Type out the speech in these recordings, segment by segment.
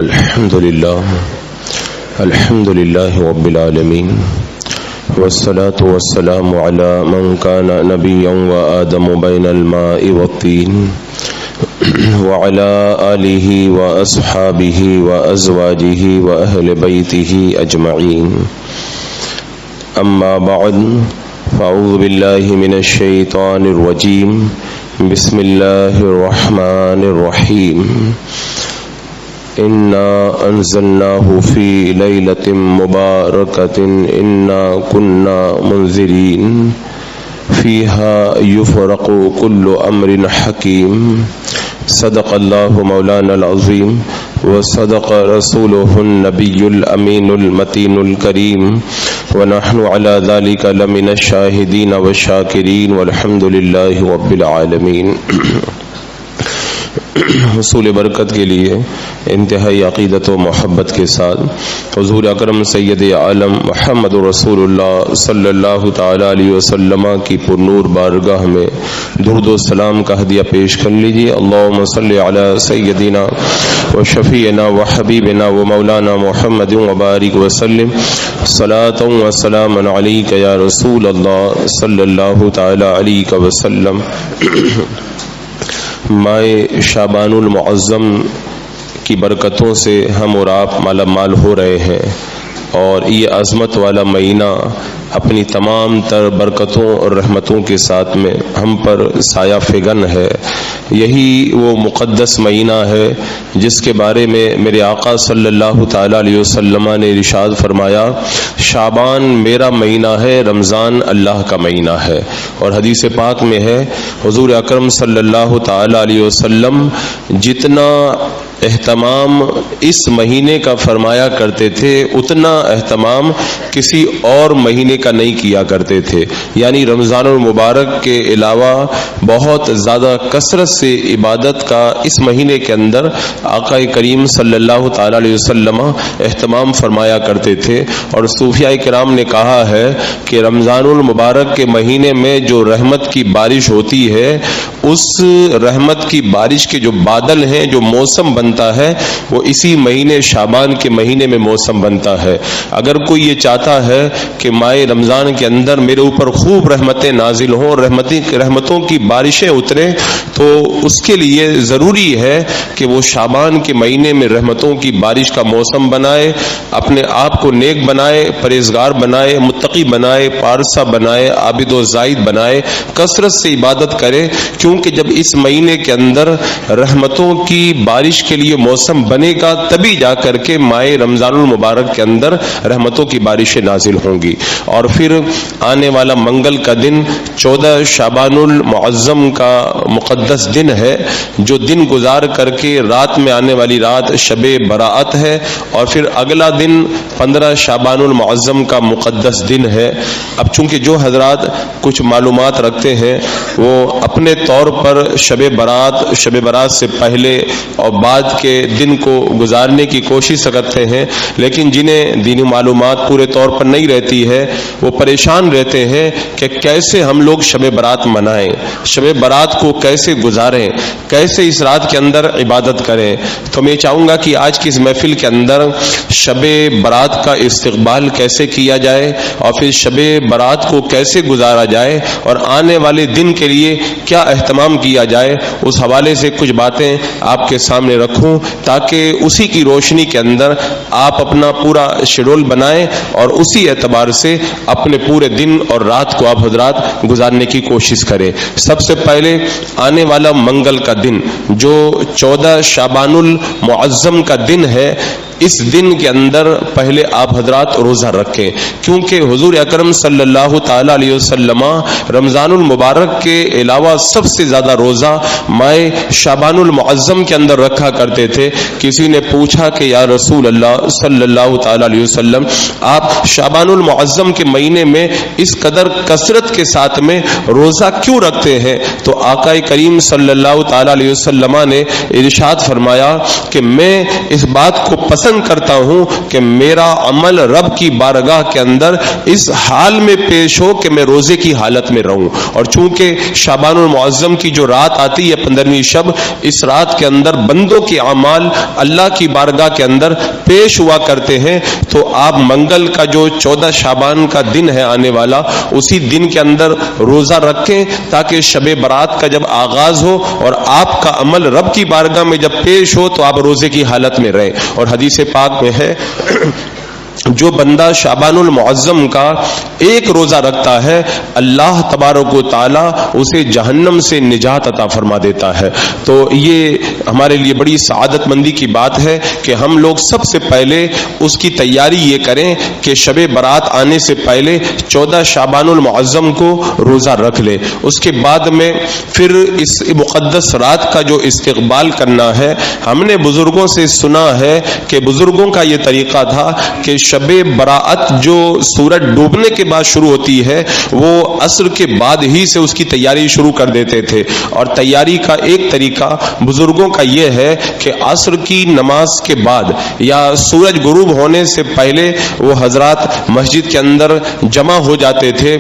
الحمد لله رب العالمين والصلاة والسلام على من كان نبيا وآدم بين الماء والطين وعلى آله وأصحابه وأزواجه وأهل بيته أجمعين. أما بعد فأعوذ بالله من الشيطان الرجيم. بسم الله الرحمن الرحيم. إنا أنزلناه في ليلة مباركة إنا كنا منذرين فيها يفرق كل أمر حكيم. صدق الله مولانا العظيم وصدق رسوله النبي الأمين المتين الكريم ونحن على ذلك لمن الشاهدين والشاكرين والحمد لله رب العالمين. حصول برکت کے لیے انتہائی عقیدت و محبت کے ساتھ حضور اکرم سید عالم محمد رسول اللہ صلی اللہ تعالی علیہ وسلم کی پرنور بارگاہ میں درود و سلام کا ہدیہ پیش کر لیجیے. اللہم صلی علی سیدنا و شفیعنا و حبیبنا و مولانا محمد وبارک وسلم صلاۃ و سلام علیک یا رسول اللہ صلی اللہ تعالی علیہ وسلم. ماہ شعبان المعظم کی برکتوں سے ہم اور آپ مالا مال ہو رہے ہیں اور یہ عظمت والا مہینہ اپنی تمام تر برکتوں اور رحمتوں کے ساتھ میں ہم پر سایہ فگن ہے. یہی وہ مقدس مہینہ ہے جس کے بارے میں میرے آقا صلی اللہ تعالی علیہ وسلم نے ارشاد فرمایا شعبان میرا مہینہ ہے، رمضان اللہ کا مہینہ ہے. اور حدیث پاک میں ہے حضور اکرم صلی اللہ تعالی علیہ وسلم جتنا اہتمام اس مہینے کا فرمایا کرتے تھے اتنا اہتمام کسی اور مہینے کا نہیں کیا کرتے تھے. یعنی رمضان المبارک کے علاوہ بہت زیادہ کثرت سے عبادت کا اس مہینے کے اندر آقا کریم صلی اللہ تعالی علیہ وسلم اہتمام فرمایا کرتے تھے. اور صوفیاء کرام نے کہا ہے کہ رمضان المبارک کے مہینے میں جو رحمت کی بارش ہوتی ہے اس رحمت کی بارش کے جو بادل ہیں، جو موسم بنتا ہے، وہ اسی مہینے شعبان کے مہینے میں موسم بنتا ہے. اگر کوئی یہ چاہتا ہے کہ ماہ رمضان کے اندر میرے اوپر خوب رحمتیں نازل ہوں، رحمتوں کی بارشیں اتریں، تو اس کے لیے ضروری ہے کہ وہ شعبان کے مہینے میں رحمتوں کی بارش کا موسم بنائے، اپنے آپ کو نیک بنائے، پرہیزگار بنائے، متقی بنائے، پارسا بنائے، عابد و زاہد بنائے، کثرت سے عبادت کرے. کیونکہ جب اس مہینے کے اندر رحمتوں کی بارش کے لیے موسم بنے گا تبھی جا کر کے ماہ رمضان المبارک کے اندر رحمتوں کی بارشیں نازل ہوں گی. اور پھر آنے والا منگل کا دن 14 شعبان المعظم کا مقدس دن ہے، جو دن گزار کر کے رات میں آنے والی رات شب براءت ہے. اور پھر اگلا دن 15 شعبان المعظم کا مقدس دن ہے. اب چونکہ جو حضرات کچھ معلومات رکھتے ہیں وہ اپنے طور پر شب برات سے پہلے اور بعد کے دن کو گزارنے کی کوشش کرتے ہیں، لیکن جنہیں دینی معلومات پورے طور پر نہیں رہتی ہے وہ پریشان رہتے ہیں کہ کیسے ہم لوگ شب برات منائیں، شب برات کو کیسے گزاریں، کیسے اس رات کے اندر عبادت کریں. تو میں چاہوں گا کہ آج کی اس محفل کے اندر شب برات کا استقبال کیسے کیا جائے اور پھر شب برات کو کیسے گزارا جائے اور آنے والے دن کے لیے کیا اہتمام کیا جائے، اس حوالے سے کچھ باتیں آپ کے سامنے رکھوں تاکہ اسی کی روشنی کے اندر آپ اپنا پورا شیڈول بنائیں اور اسی اعتبار سے اپنے پورے دن اور رات کو آپ حضرات گزارنے کی کوشش کریں. سب سے پہلے آنے والا منگل کا دن جو 14 شعبان المعظم کا دن ہے، اس دن کے اندر پہلے آپ حضرات روزہ رکھیں، کیونکہ حضور اکرم صلی اللہ تعالی علیہ وسلم رمضان المبارک کے علاوہ سب سے زیادہ روزہ ماہ شعبان المعظم کے اندر رکھا کرتے تھے. کسی نے پوچھا کہ یا رسول اللہ صلی اللہ تعالی علیہ وسلم آپ شعبان المعظم کے مہینے میں اس قدر کثرت کے ساتھ میں روزہ کیوں رکھتے ہیں؟ تو آقا کریم صلی اللہ تعالی علیہ وسلم نے ارشاد فرمایا کہ میں اس بات کو پسند پسند کرتا ہوں کہ میرا عمل رب کی بارگاہ کے اندر اس حال میں پیش ہو کہ میں روزے کی حالت میں رہوں. اور چونکہ شعبان المعظم کی جو رات آتی ہے 15ویں شب، اس رات کے اندر بندوں کے اعمال اللہ کی بارگاہ کے اندر پیش ہوا کرتے ہیں، تو آپ منگل کا جو 14 شعبان کا دن ہے آنے والا، اسی دن کے اندر روزہ رکھیں تاکہ شب برات کا جب آغاز ہو اور آپ کا عمل رب کی بارگاہ میں جب پیش ہو تو آپ روزے کی حالت میں رہیں. اور حدیث پاک میں ہے جو بندہ شعبان المعظم کا ایک روزہ رکھتا ہے، اللہ تبارک و تعالی اسے جہنم سے نجات عطا فرما دیتا ہے. تو یہ ہمارے لیے بڑی سعادت مندی کی بات ہے کہ ہم لوگ سب سے پہلے اس کی تیاری یہ کریں کہ شب برات آنے سے پہلے 14 شعبان المعظم کو روزہ رکھ لے. اس کے بعد میں پھر اس مقدس رات کا جو استقبال کرنا ہے، ہم نے بزرگوں سے سنا ہے کہ بزرگوں کا یہ طریقہ تھا کہ شب براءت جو سورج ڈوبنے کے بعد شروع ہوتی ہے، وہ عصر کے بعد ہی سے اس کی تیاری شروع کر دیتے تھے. اور تیاری کا ایک طریقہ بزرگوں کا یہ ہے کہ عصر کی نماز کے بعد یا سورج غروب ہونے سے پہلے وہ حضرات مسجد کے اندر جمع ہو جاتے تھے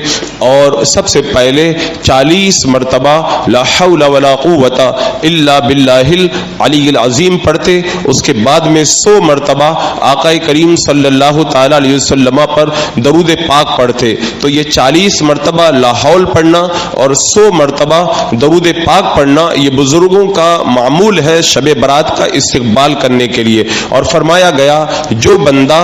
اور سب سے پہلے 40 مرتبہ لا حول ولا قوت الا باللہ العلی العظیم پڑھتے. اس کے بعد میں 100 مرتبہ آقا کریم صلی اللہ تعالی علیہ وسلم پر درود پاک پڑھتے. تو یہ 40 مرتبہ لا حول پڑھنا اور 100 مرتبہ درود پاک پڑھنا یہ بزرگوں کا معمول ہے شب برات کا استقبال کرنے کے لیے. اور فرمایا گیا جو بندہ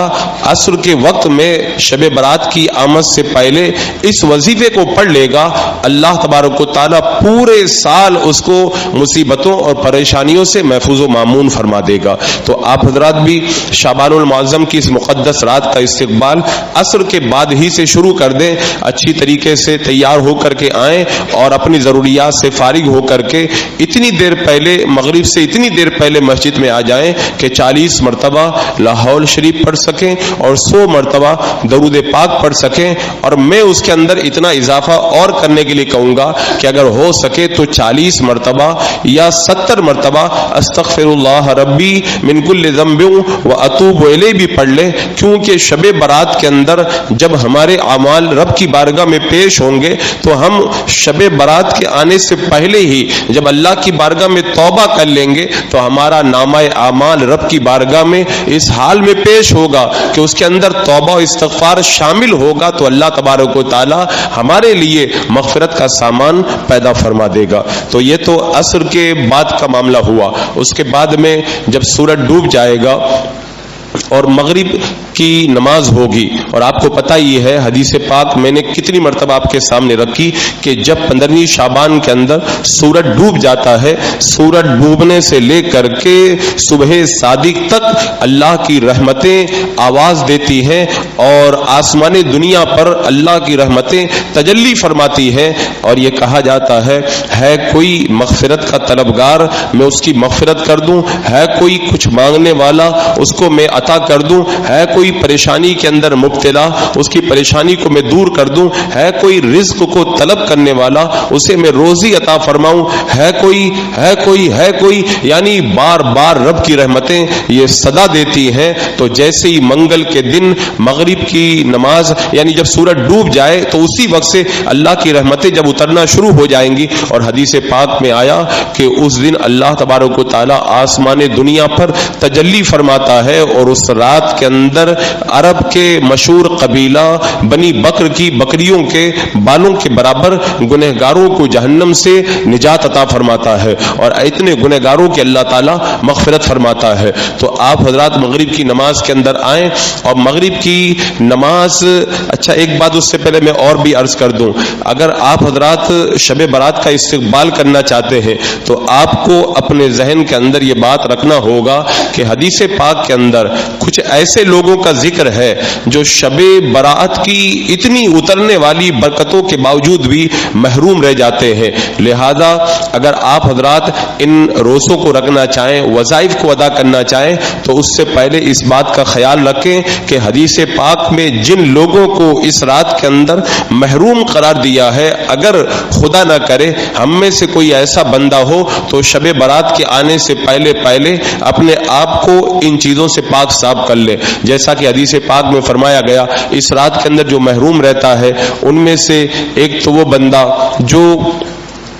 عصر کے وقت میں شب برات کی آمد سے پہلے اس وظیفے کو پڑھ لے گا، اللہ تبارک و تعالی پورے سال اس کو مصیبتوں اور پریشانیوں سے محفوظ و مامون فرما دے گا. تو آپ حضرات بھی شعبان المعظم کی اس مقدس رات کا استقبال عصر کے بعد ہی سے شروع کر دیں. اچھی طریقے سے تیار ہو کر کے آئیں اور اپنی ضروریات سے فارغ ہو کر کے اتنی دیر پہلے مغرب سے اتنی دیر پہلے مسجد میں آ جائیں کہ 40 مرتبہ لا حول شریف پڑھ سکیں اور 100 مرتبہ درود پاک پڑھ سکیں. اور میں اس کے اندر اتنا اضافہ اور کرنے کے لیے کہوں گا کہ اگر ہو سکے تو 40 مرتبہ یا 70 مرتبہ استغفر اللہ ربی من کل ذنب واتوب الیہ بھی پڑھ لیں. کیونکہ شب برات کے اندر جب ہمارے اعمال رب کی بارگاہ میں پیش ہوں گے تو ہم شب برات کے آنے سے پہلے ہی جب اللہ کی بارگاہ میں توبہ کر لیں گے تو ہمارا نامہ اعمال رب کی بارگاہ میں اس حال میں پیش ہوگا کہ اس کے اندر توبہ و استغفار شامل ہوگا. تو اللہ تبارک و تعالی ہمارے لیے مغفرت کا سامان پیدا فرما دے گا. تو یہ تو عصر کے بعد کا معاملہ ہوا. اس کے بعد میں جب سورج ڈوب جائے گا اور مغرب کی نماز ہوگی، اور آپ کو پتہ ہی ہے حدیث پاک میں نے کتنی مرتبہ آپ کے سامنے رکھی کہ جب 15ویں شعبان کے اندر سورج ڈوب جاتا ہے، سورج ڈوبنے سے لے کر کے صبح صادق تک اللہ کی رحمتیں آواز دیتی ہیں اور آسمان دنیا پر اللہ کی رحمتیں تجلی فرماتی ہیں. اور یہ کہا جاتا ہے کوئی مغفرت کا طلبگار میں اس کی مغفرت کر دوں، ہے کوئی کچھ مانگنے والا اس کو میں عطا کر دوں، ہے کوئی پریشانی کے اندر مبتلا اس کی پریشانی کو میں دور کر دوں، ہے کوئی رزق کو طلب کرنے والا اسے میں روزی عطا فرماؤں، ہے کوئی یعنی بار بار رب کی رحمتیں یہ صدا دیتی ہیں. تو جیسے ہی منگل کے دن مغرب کی نماز یعنی جب سورج ڈوب جائے تو اسی وقت سے اللہ کی رحمتیں جب اترنا شروع ہو جائیں گی. اور حدیث پاک میں آیا کہ اس دن اللہ تبارک و تعالی آسمان دنیا پر تجلی فرماتا ہے اور اس رات کے اندر عرب کے مشہور قبیلہ بنی بکر کی بکریوں کے بالوں کے برابر گنہگاروں کو جہنم سے نجات عطا فرماتا ہے اور اتنے گنہگاروں کے اللہ تعالیٰ مغفرت فرماتا ہے. تو آپ حضرات مغرب کی نماز کے اندر آئیں اور مغرب کی نماز اچھا ایک بات اس سے پہلے میں اور بھی عرض کر دوں، اگر آپ حضرات شب برات کا استقبال کرنا چاہتے ہیں تو آپ کو اپنے ذہن کے اندر یہ بات رکھنا ہوگا کہ حدیث پاک کے اندر کچھ ایسے لوگوں کا ذکر ہے جو شب برات کی اتنی اترنے والی برکتوں کے باوجود بھی محروم رہ جاتے ہیں. لہذا اگر آپ حضرات ان روزوں کو رکھنا چاہیں, وظائف کو ادا کرنا چاہیں, تو اس سے پہلے اس بات کا خیال رکھیں کہ حدیث پاک میں جن لوگوں کو اس رات کے اندر محروم قرار دیا ہے, اگر خدا نہ کرے ہم میں سے کوئی ایسا بندہ ہو تو شب برات کے آنے سے پہلے اپنے آپ کو ان چیزوں سے پاک صاف کر لے. جیسا کہ حدیث پاک میں فرمایا گیا, اس رات کے اندر جو محروم رہتا ہے ان میں سے ایک تو وہ بندہ جو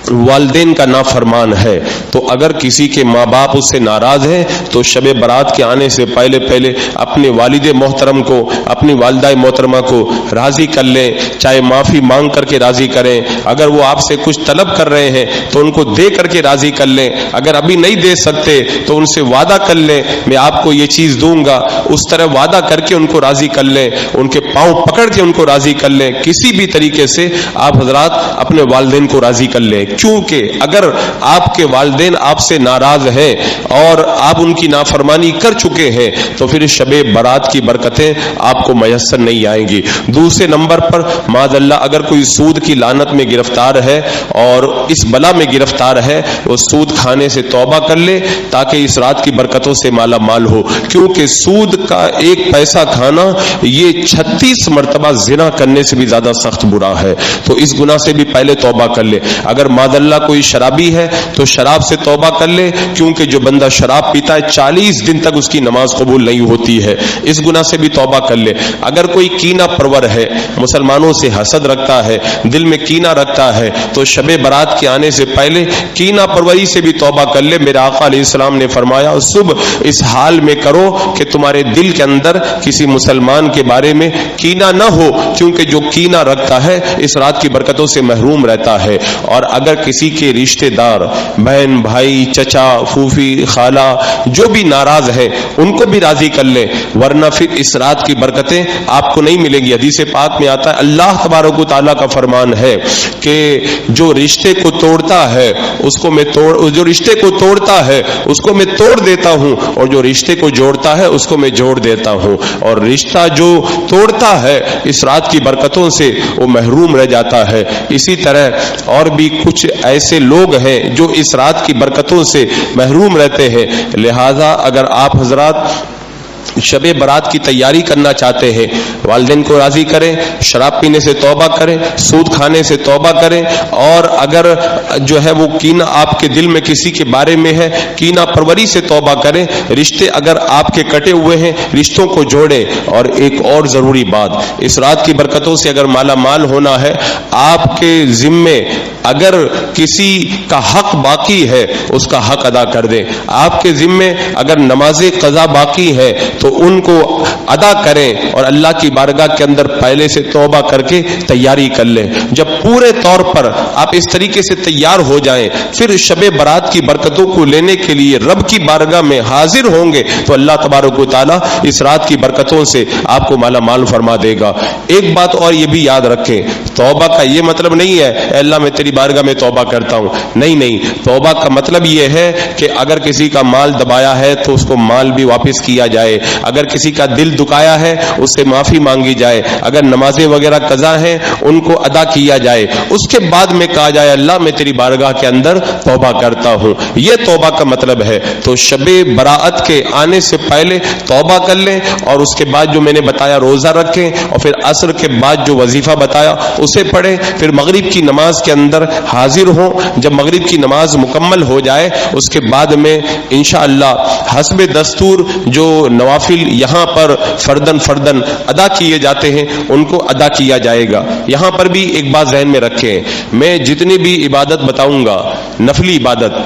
والدین کا نافرمان ہے, تو اگر کسی کے ماں باپ اس سے ناراض ہیں تو شب برات کے آنے سے پہلے اپنے والد محترم کو, اپنی والدہ محترمہ کو راضی کر لیں, چاہے معافی مانگ کر کے راضی کریں. اگر وہ آپ سے کچھ طلب کر رہے ہیں تو ان کو دے کر کے راضی کر لیں. اگر ابھی نہیں دے سکتے تو ان سے وعدہ کر لیں میں آپ کو یہ چیز دوں گا, اس طرح وعدہ کر کے ان کو راضی کر لیں, ان کے پاؤں پکڑ کے ان کو راضی کر لیں. کسی بھی طریقے سے آپ حضرات اپنے والدین کو راضی کر لیں, کیونکہ اگر آپ کے والدین آپ سے ناراض ہیں اور آپ ان کی نافرمانی کر چکے ہیں تو پھر شب برات کی برکتیں آپ کو میسر نہیں آئیں گی. دوسرے نمبر پر معاذ اللہ اگر کوئی سود کی لعنت میں گرفتار ہے اور اس بلا میں گرفتار ہے, وہ سود کھانے سے توبہ کر لے تاکہ اس رات کی برکتوں سے مالا مال ہو, کیونکہ سود کا ایک پیسہ کھانا یہ 36 مرتبہ زنا کرنے سے بھی زیادہ سخت برا ہے. تو اس گناہ سے بھی پہلے توبہ کر لے. اگر معاذ اللہ کوئی شرابی ہے تو شراب سے توبہ کر لے, کیونکہ جو بندہ شراب پیتا ہے 40 دن تک اس کی نماز قبول نہیں ہوتی ہے, اس گناہ سے بھی توبہ کر لے. اگر کوئی کینہ پرور ہے, مسلمانوں سے حسد رکھتا ہے, دل میں کینہ رکھتا ہے, تو شب برات کے آنے سے پہلے کینہ پروری سے بھی توبہ کر لے. میرے آقا علیہ السلام نے فرمایا صبح اس حال میں کرو کہ تمہارے دل کے اندر کسی مسلمان کے بارے میں کینہ نہ ہو, کیونکہ جو کینہ رکھتا ہے اس رات کی برکتوں سے محروم رہتا ہے. اور اگر کسی کے رشتہ دار, بہن بھائی, چچا پھوپھی خالہ جو بھی ناراض ہے ان کو بھی راضی کر لیں, ورنہ پھر اس رات کی برکتیں آپ کو نہیں ملیں گی. حدیث پاک میں آتا ہے اللہ تبارک و تعالیٰ کا فرمان ہے کہ جو رشتے کو توڑتا ہے اس کو میں جو رشتے کو توڑتا ہے اس کو میں توڑ دیتا ہوں, اور جو رشتے کو جوڑتا ہے اس کو میں جوڑ دیتا ہوں. اور رشتہ جو توڑتا ہے اس رات کی برکتوں سے وہ محروم رہ جاتا ہے. اسی طرح اور بھی کچھ ایسے لوگ ہیں جو اس رات کی برکتوں سے محروم رہتے ہیں. لہذا اگر آپ حضرات شب برات کی تیاری کرنا چاہتے ہیں, والدین کو راضی کریں, شراب پینے سے توبہ کریں, سود کھانے سے توبہ کریں, اور اگر جو ہے وہ کینہ آپ کے دل میں کسی کے بارے میں ہے کینہ پروری سے توبہ کریں. رشتے اگر آپ کے کٹے ہوئے ہیں رشتوں کو جوڑیں. اور ایک اور ضروری بات, اس رات کی برکتوں سے اگر مالا مال ہونا ہے, آپ کے ذمے اگر کسی کا حق باقی ہے اس کا حق ادا کر دیں. آپ کے ذمے اگر نماز قضا باقی ہے تو ان کو ادا کریں, اور اللہ کی بارگاہ کے اندر پہلے سے توبہ کر کے تیاری کر لیں. جب پورے طور پر آپ اس طریقے سے تیار ہو جائیں, پھر شب برات کی برکتوں کو لینے کے لیے رب کی بارگاہ میں حاضر ہوں گے تو اللہ تبارک و تعالیٰ اس رات کی برکتوں سے آپ کو مالا مال فرما دے گا. ایک بات اور یہ بھی یاد رکھیں, توبہ کا یہ مطلب نہیں ہے اے اللہ میں تیری بارگاہ میں توبہ کرتا ہوں, نہیں, توبہ کا مطلب یہ ہے کہ اگر کسی کا مال دبایا ہے تو اس کو مال بھی واپس کیا جائے, اگر کسی کا دل دکایا ہے اس سے معافی مانگی جائے, اگر نمازیں وغیرہ قضا ہیں ان کو ادا کیا جائے, اس کے بعد میں کہا جائے اللہ میں تیری بارگاہ کے اندر توبہ کرتا ہوں. یہ توبہ کا مطلب ہے. تو شب براءت کے آنے سے پہلے توبہ کر لیں, اور اس کے بعد جو میں نے بتایا روزہ رکھیں, اور پھر عصر کے بعد جو وظیفہ بتایا اسے پڑھیں, پھر مغرب کی نماز کے اندر حاضر ہوں. جب مغرب کی نماز مکمل ہو جائے اس کے بعد میں انشاءاللہ حسب دستور جو نوافل یہاں پر فردن ادا کیے جاتے ہیں ان کو ادا کیا جائے گا. یہاں پر بھی ایک بات ذہن میں رکھیں, میں جتنی بھی عبادت بتاؤں گا نفلی عبادت,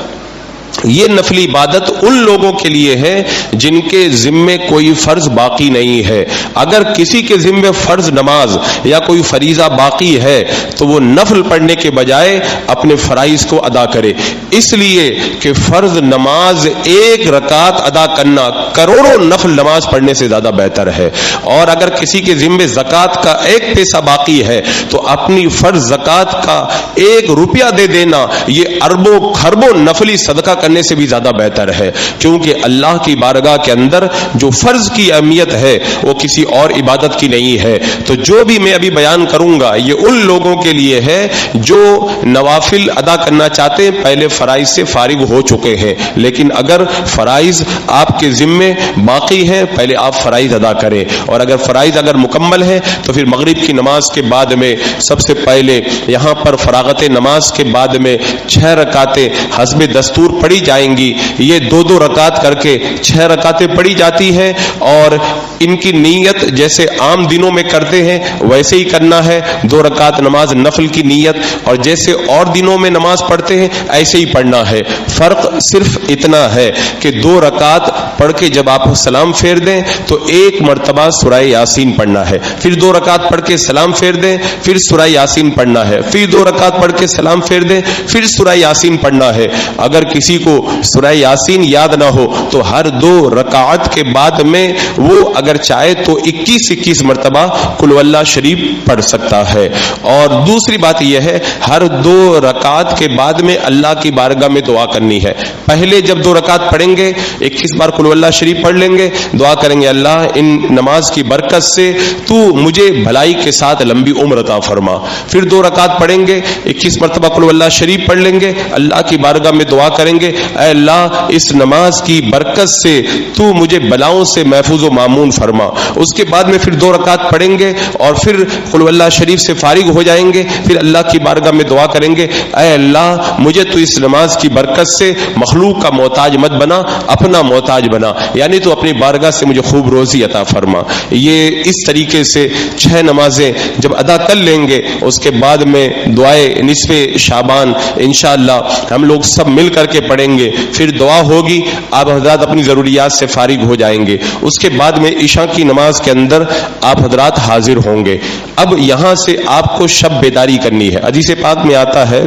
یہ نفلی عبادت ان لوگوں کے لیے ہے جن کے ذمے کوئی فرض باقی نہیں ہے. اگر کسی کے ذمے فرض نماز یا کوئی فریضہ باقی ہے تو وہ نفل پڑھنے کے بجائے اپنے فرائض کو ادا کرے, اس لیے کہ فرض نماز ایک رکعت ادا کرنا کروڑوں نفل نماز پڑھنے سے زیادہ بہتر ہے. اور اگر کسی کے ذمے زکوٰۃ کا ایک پیسہ باقی ہے تو اپنی فرض زکوٰۃ کا 1 روپیہ دے دینا یہ اربوں خربوں نفلی صدقہ کرنے کرنے سے بھی زیادہ بہتر ہے، کیونکہ اللہ کی بارگاہ کے اندر جو فرض کی اہمیت ہے وہ کسی اور عبادت کی نہیں ہے۔ تو جو بھی میں ابھی بیان کروں گا یہ ان لوگوں کے لیے ہے جو نوافل ادا کرنا چاہتے ہیں، پہلے فرائض سے فارغ ہو چکے ہیں، لیکن اگر فرائض آپ کے ذمے باقی ہیں پہلے آپ فرائض ادا کریں، اور اگر فرائض مکمل ہیں تو پھر مغرب کی نماز کے بعد میں سب سے پہلے یہاں پر فراغت نماز کے بعد میں 6 رکعتیں حسب دستور پڑھی جائیں گی۔ یہ 2 رکعت کر کے 6 رکعتیں پڑھی جاتی ہیں، اور ان کی نیت جیسے عام دنوں میں کرتے ہیں ویسے ہی کرنا ہے، 2 رکعت نماز نفل کی نیت، اور جیسے اور دنوں میں نماز پڑھتے ہیں ایسے ہی پڑھنا ہے۔ فرق صرف اتنا ہے کہ 2 رکعت پڑھ کے جب آپ سلام پھیر دیں تو 1 مرتبہ سورہ یاسین پڑھنا ہے، پھر 2 رکعت پڑھ کے سلام پھیر دیں، پھر سورہ یاسین پڑھنا ہے، پھر 2 رکعت پڑھ کے سلام پھیر دیں، پھر سورہ یاسین پڑھنا ہے۔ اگر کسی کو سورہ یاسین یاد نہ ہو تو ہر 2 رکعت کے بعد میں وہ اگر چاہے تو 21 مرتبہ قل واللہ شریف پڑھ سکتا ہے۔ اور دوسری بات یہ ہے ہر 2 رکعت کے بعد میں اللہ کی بارگاہ میں دعا کرنی ہے۔ پہلے جب 2 رکعت پڑھیں گے 21 بار قل واللہ شریف پڑھ لیں گے، دعا کریں گے اللہ ان نماز کی برکت سے تو مجھے بھلائی کے ساتھ لمبی عمر عطا فرما۔ پھر 2 رکعت پڑھیں گے 21 مرتبہ قل واللہ شریف پڑھ لیں گے، اللہ کی بارگاہ میں دعا کریں گے اے اللہ اس نماز کی برکت سے تو مجھے بلاؤں سے محفوظ و مامون فرما۔ اس کے بعد میں پھر 2 رکعت پڑھیں گے اور پھر قل واللہ شریف سے فارغ ہو جائیں گے، پھر اللہ کی بارگاہ میں دعا کریں گے اے اللہ مجھے تو اس نماز کی برکت سے مخلوق کا محتاج مت بنا، اپنا محتاج بنا، یعنی تو اپنی بارگاہ سے مجھے خوب روزی عطا فرما۔ یہ اس طریقے سے 6 نمازیں جب ادا کر لیں گے اس کے بعد میں دعائے نصف شعبان انشاءاللہ ہم لوگ سب مل کر کے پڑھیں گے، پھر دعا ہوگی، آپ حضرات اپنی ضروریات سے فارغ ہو جائیں گے۔ اس کے بعد میں عشاء کی نماز کے اندر آپ حضرات حاضر ہوں گے۔ اب یہاں سے آپ کو شب بیداری کرنی ہے۔ حدیث پاک میں آتا ہے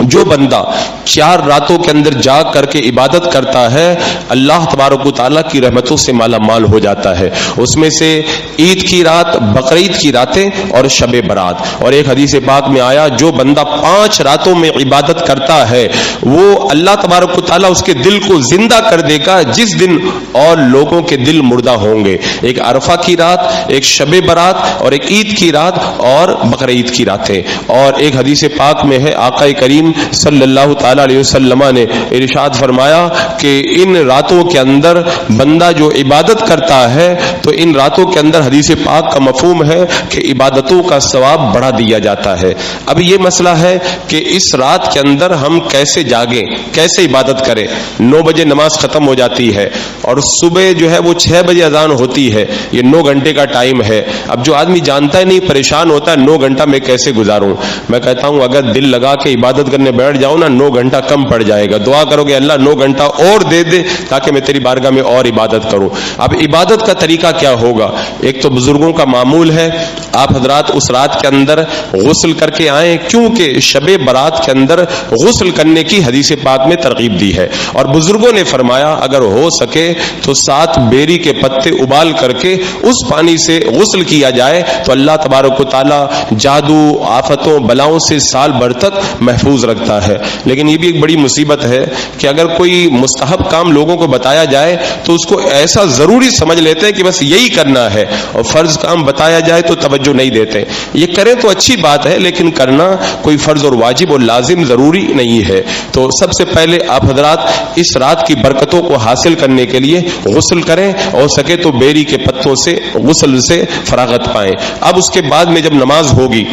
جو بندہ 4 راتوں کے اندر جاگ کر کے عبادت کرتا ہے اللہ تبارک و تعالیٰ کی رحمتوں سے مالا مال ہو جاتا ہے۔ اس میں سے عید کی رات، بقرعید کی راتیں اور شب برات۔ اور ایک حدیث پاک میں آیا جو بندہ 5 راتوں میں عبادت کرتا ہے وہ اللہ تبارک و تعالیٰ اس کے دل کو زندہ کر دے گا جس دن اور لوگوں کے دل مردہ ہوں گے۔ ایک عرفہ کی رات، ایک شب برات اور ایک عید کی رات اور بقرعید کی راتیں۔ اور ایک حدیث پاک میں ہے آقا کریم صلی اللہ تعالی علیہ وسلم نے ارشاد فرمایا کہ ان راتوں کے اندر بندہ جو عبادت کرتا ہے تو ان راتوں کے اندر حدیث پاک کا مفہوم ہے کہ عبادتوں کا ثواب بڑھا دیا جاتا ہے۔ اب یہ مسئلہ ہے کہ اس رات کے اندر ہم کیسے جاگیں، کیسے عبادت کریں۔ 9 بجے نماز ختم ہو جاتی ہے اور صبح جو ہے وہ 6 بجے اذان ہوتی ہے، یہ 9 گھنٹے کا ٹائم ہے۔ اب جو آدمی جانتا ہے نہیں پریشان ہوتا ہے 9 گھنٹہ میں کیسے گزاروں، میں کہتا ہوں اگر دل لگا کے عبادت کرنے بیٹھ جاؤ نا 9 گھنٹہ کم پڑ جائے گا، دعا کرو گے اللہ 9 گھنٹہ اور دے دے تاکہ میں تیری بارگاہ میں اور عبادت کروں۔ اب عبادت کا طریقہ کیا ہوگا؟ ایک تو بزرگوں کا معمول ہے آپ حضرات اس رات کے اندر غسل کر کے آئیں، کیونکہ شب برات کے اندر غسل کرنے کی حدیث پاک میں ترغیب دی ہے، اور بزرگوں نے فرمایا اگر ہو سکے تو 7 بیری کے پتے ابال کر کے اس پانی سے غسل کیا جائے تو اللہ تبارک و تعالی جادو، آفتوں، بلاؤں سے سال بھر تک محفوظ رکھتا ہے۔ لیکن یہ بھی ایک بڑی مصیبت ہے کہ اگر کوئی مستحب کام لوگوں کو بتایا جائے تو اس کو ایسا ضروری سمجھ لیتے ہیں کہ بس یہی کرنا ہے، اور فرض کام بتایا جائے تو توجہ نہیں دیتے۔ یہ کریں تو اچھی بات ہے لیکن کرنا کوئی فرض اور واجب اور لازم ضروری نہیں ہے۔ تو سب سے پہلے آپ حضرات اس رات کی برکتوں کو حاصل کرنے کے لیے غسل کریں، اور سکے تو بیری کے پتوں سے غسل سے فراغت پائیں۔ اب اس کے بعد میں جب نماز ہوگی،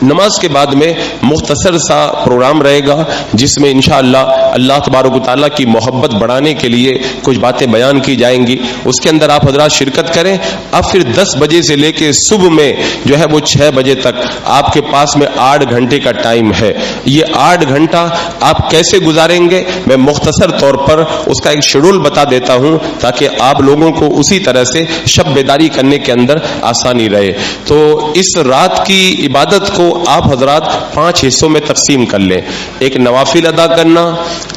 نماز کے بعد میں مختصر سا پروگرام رہے گا جس میں انشاءاللہ اللہ تبارک و تعالیٰ کی محبت بڑھانے کے لیے کچھ باتیں بیان کی جائیں گی، اس کے اندر آپ حضرات شرکت کریں۔ اب پھر 10 بجے سے لے کے صبح میں جو ہے وہ 6 بجے تک آپ کے پاس میں 8 گھنٹے کا ٹائم ہے۔ یہ 8 گھنٹہ آپ کیسے گزاریں گے میں مختصر طور پر اس کا ایک شیڈول بتا دیتا ہوں تاکہ آپ لوگوں کو اسی طرح سے شب بیداری کرنے کے اندر آسانی رہے۔ تو اس رات کی عبادت کو کو آپ حضرات 5 حصوں میں تقسیم کر لیں. ایک نوافل ادا کرنا،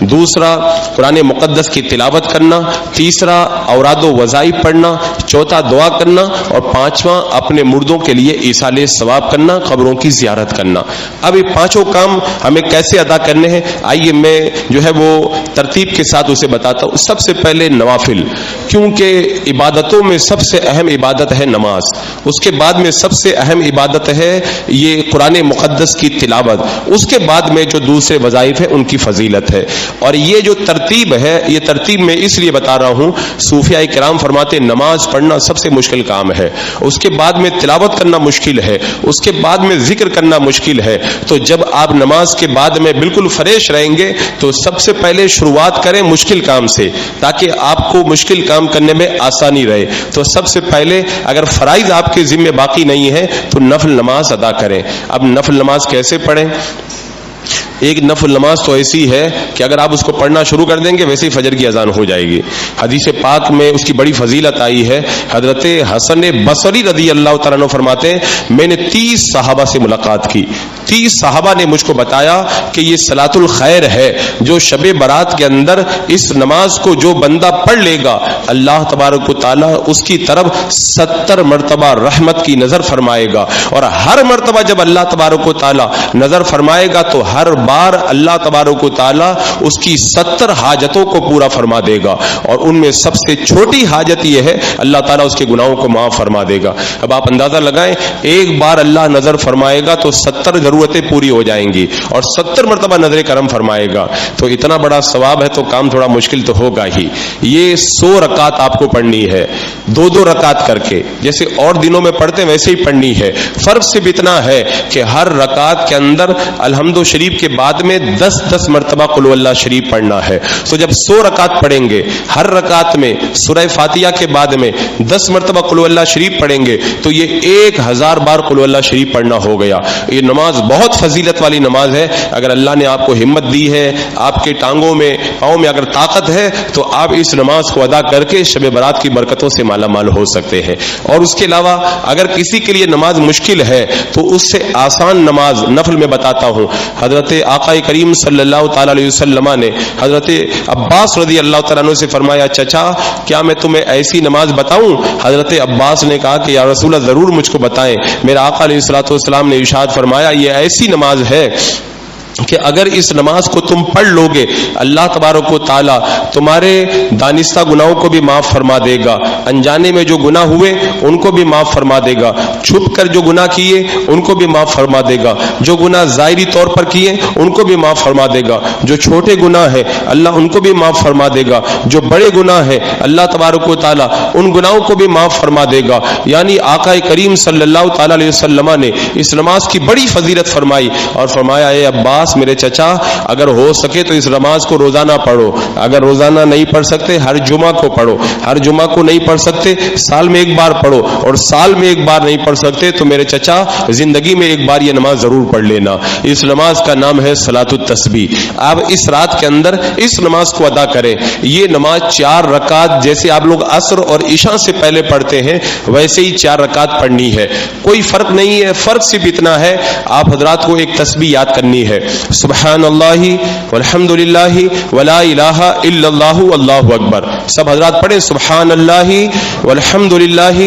دوسرا قرآن مقدس کی تلاوت کرنا، تیسرا اوراد و وظائف پڑھنا، چوتھا دعا کرنا، اور پانچواں اپنے مردوں کے لیے ایصال ثواب کرنا، قبروں کی زیارت کرنا. اب یہ پانچوں کام ہمیں کیسے ادا کرنے ہیں، آئیے میں جو ہے وہ ترتیب کے ساتھ اسے بتاتا ہوں. سب سے پہلے نوافل، کیونکہ عبادتوں میں سب سے اہم عبادت ہے نماز، اس کے بعد میں سب سے اہم عبادت ہے یہ قرآن مقدس کی تلاوت، اس کے بعد میں جو دوسرے وظائف ہیں ان کی فضیلت ہے. اور یہ جو ترتیب ہے، یہ ترتیب میں اس لیے بتا رہا ہوں، صوفیاء کرام فرماتے نماز پڑھنا سب سے مشکل کام ہے، اس کے بعد میں تلاوت کرنا مشکل ہے، اس کے بعد میں ذکر کرنا مشکل ہے. تو جب آپ نماز کے بعد میں بالکل فریش رہیں گے تو سب سے پہلے شروعات کریں مشکل کام سے، تاکہ آپ کو مشکل کام کرنے میں آسانی رہے. تو سب سے پہلے اگر فرائض آپ کے ذمہ باقی نہیں ہے تو نفل نماز ادا کریں. اب نفل نماز کیسے پڑھیں؟ ایک نفل نماز تو ایسی ہے کہ اگر آپ اس کو پڑھنا شروع کر دیں گے ویسے ہی فجر کی اذان ہو جائے گی. حدیث پاک میں اس کی بڑی فضیلت آئی ہے. حضرت حسن بصری رضی اللہ تعالیٰ عنہ فرماتے ہیں میں نے 30 صحابہ سے ملاقات کی، 30 صحابہ نے مجھ کو بتایا کہ یہ صلاۃ الخیر ہے جو شب برات کے اندر اس نماز کو جو بندہ پڑھ لے گا اللہ تبارک و تعالیٰ اس کی طرف 70 مرتبہ رحمت کی نظر فرمائے گا، اور ہر مرتبہ جب اللہ تبارک و تعالیٰ نظر فرمائے گا تو ہر بار اللہ تبارک و تعالیٰ اس کی 70 حاجتوں کو پورا فرما دے گا، اور ان میں سب سے چھوٹی حاجت یہ ہے اللہ تعالیٰ اس کے گناہوں کو معاف فرما دے گا. اب آپ اندازہ لگائیں ایک بار اللہ نظر فرمائے گا تو 70 ضرورتیں پوری ہو جائیں گی، اور 70 مرتبہ نظر کرم فرمائے گا. تو اتنا بڑا ثواب ہے تو کام تھوڑا مشکل تو ہوگا ہی. یہ 100 رکعت آپ کو پڑھنی ہے، 2 رکعت کر کے، جیسے اور دنوں میں پڑھتے ہیں ویسے ہی پڑھنی ہے. فرق صرف اتنا ہے کہ ہر رکعت کے اندر الحمد شریف کے بعد میں 10 مرتبہ قل هو اللہ شریف پڑھنا ہے. تو جب 100 رکعت پڑھیں گے، ہر رکعت میں سورہ فاتحہ کے بعد میں 10 مرتبہ قل هو اللہ شریف پڑھیں گے تو یہ 1000 بار قل هو اللہ شریف پڑھنا ہو گیا. یہ نماز بہت فضیلت والی نماز ہے. اگر اللہ نے آپ کو ہمت دی ہے، آپ کے ٹانگوں میں پاؤں میں اگر طاقت ہے تو آپ اس نماز کو ادا کر کے شب برات کی برکتوں سے مالا مال ہو سکتے ہیں. اور اس کے علاوہ اگر کسی کے لیے نماز مشکل ہے تو اس سے آسان نماز نفل میں بتاتا ہوں. حضرت آقا کریم صلی اللہ تعالی علیہ وسلم نے حضرت عباس رضی اللہ تعالیٰ عنہ سے فرمایا چچا کیا میں تمہیں ایسی نماز بتاؤں؟ حضرت عباس نے کہا کہ یا رسول اللہ ضرور مجھ کو بتائیں. میرا آقا علیہ الصلوۃ والسلام نے ارشاد فرمایا یہ ایسی نماز ہے کہ اگر اس نماز کو تم پڑھ لو گے اللہ تبارک و تعالی تمہارے دانستہ گناہوں کو بھی معاف فرما دے گا، انجانے میں جو گناہ ہوئے ان کو بھی معاف فرما دے گا، چھپ کر جو گناہ کیے ان کو بھی معاف فرما دے گا، جو گناہ ظاہری طور پر کیے ان کو بھی معاف فرما دے گا، جو چھوٹے گناہ ہیں اللہ ان کو بھی معاف فرما دے گا، جو بڑے گناہ ہیں اللہ تبارک و تعالی ان گناہوں کو بھی معاف فرما دے گا. یعنی آقا کریم صلی اللہ تعالی علیہ وسلم نے اس نماز کی بڑی فضیلت فرمائی اور فرمایا اے عباس میرے چچا اگر ہو سکے تو اس نماز کو روزانہ پڑھو، اگر روزانہ نہیں پڑھ سکتے ہر جمعہ کو پڑھو، ہر جمعہ کو نہیں پڑھ سکتے سال میں ایک بار پڑھو، اور سال میں ایک بار نہیں پڑھ سکتے تو میرے چچا زندگی میں ایک بار یہ نماز ضرور پڑھ لینا. اس نماز کا نام ہے صلاۃ التسبیح. آپ اس رات کے اندر اس نماز کو ادا کریں. یہ نماز 4 رکعت جیسے آپ لوگ عصر اور عشاء سے پہلے پڑھتے ہیں ویسے ہی 4 رکعت پڑھنی ہے. کوئی فرق نہیں ہے، فرق صرف اتنا ہے آپ حضرات کو ایک تسبیح یاد کرنی ہے، سبحان اللہ والحمد للہ ولا الہ الا اللہ واللہ اکبر. سب حضرات پڑھیں سبحان اللہ والحمد للہ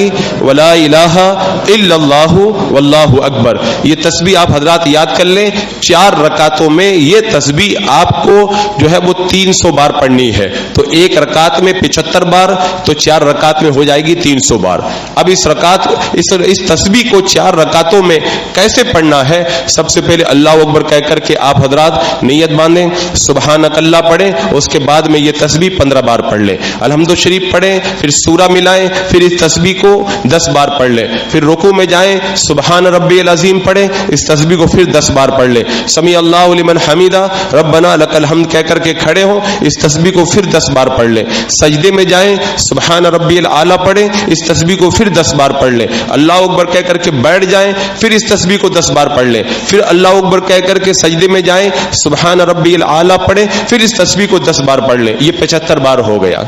ولا الہ الا اللہ واللہ اکبر. یہ تسبیح آپ حضرات یاد کر لیں. 4 رکعتوں میں یہ تسبیح آپ کو جو ہے وہ 300 بار پڑھنی ہے. تو ایک رکعت میں 75 بار تو 4 رکعت میں ہو جائے گی 300 بار. اب اس تسبیح کو 4 رکعتوں میں کیسے پڑھنا ہے؟ سب سے پہلے اللہ اکبر کہہ کر کے آپ حضرات نیت باندھیں، سبحانک اللہ پڑھیں، اس کے بعد میں یہ تسبیح 15 بار پڑھ لیں، الحمد شریف پڑھیں، پھر سورہ ملائیں، پھر اس تسبیح کو 10 بار پڑھ لیں، پھر رکوع میں جائیں سبحان ربی العظیم پڑھیں، اس تسبیح کو پھر 10 بار پڑھ لیں، سمیع اللہ لمن حمیدہ ربنا لک الحمد کہہ کر کے کھڑے ہوں، اس تسبیح کو پھر 10 بار پڑھ لیں، سجدے میں جائیں سبحان ربی الاعلی پڑھیں، اس تسبیح کو پھر 10 بار پڑھ لیں، اللہ اکبر کہہ کر کے بیٹھ جائیں، پھر اس تسبیح کو 10 بار پڑھ لیں، پھر اللہ اکبر کہہ کر کے سجدے میں جائیں سبحان ربی الاعلی پڑھیں، پھر اس تسبیح کو 10 بار پڑھ لیں. یہ 75 بار ہو گیا.